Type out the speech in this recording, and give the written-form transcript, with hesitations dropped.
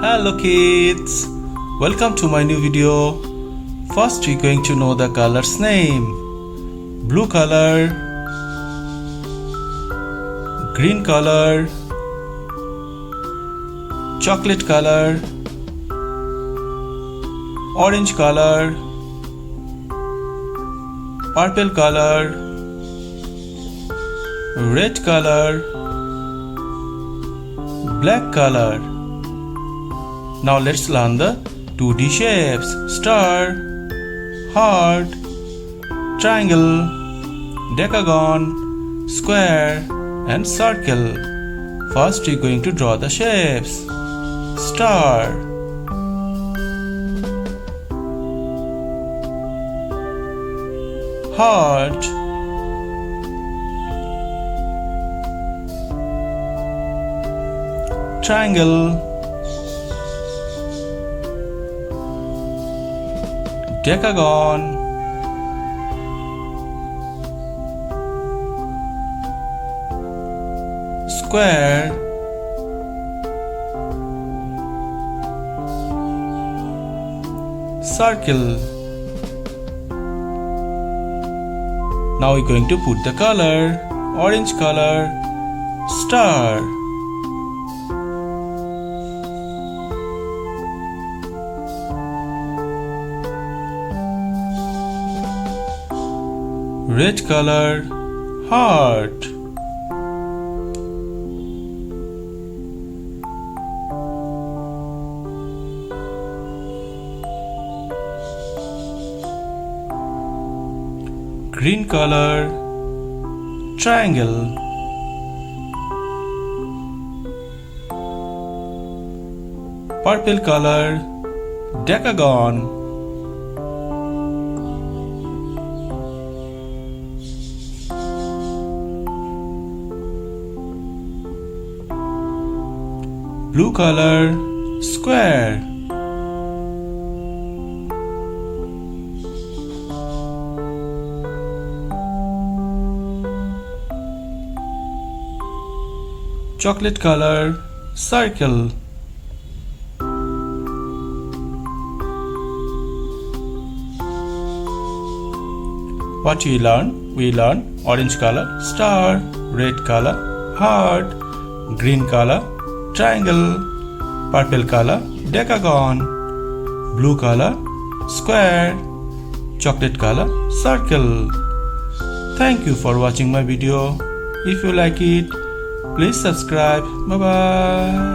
Hello kids, welcome to my new video. First we're going to know the colors name. Blue color, green color, chocolate color, orange color, purple color, red color, black color. Now let's learn the 2D shapes: star, heart, triangle, decagon, square and circle. First we're going to draw the shapes. Star, heart, triangle, decagon, square, circle. Now we're going to put the color. Orange color, star, red color, heart, green color, triangle, purple color, decagon, blue color, square, chocolate color, circle, what we learn? We learn orange color, star, red color, heart, green color, triangle, purple color, decagon, blue color, square, chocolate color, circle. Thank you for watching my video. If you like it, please subscribe. Bye bye.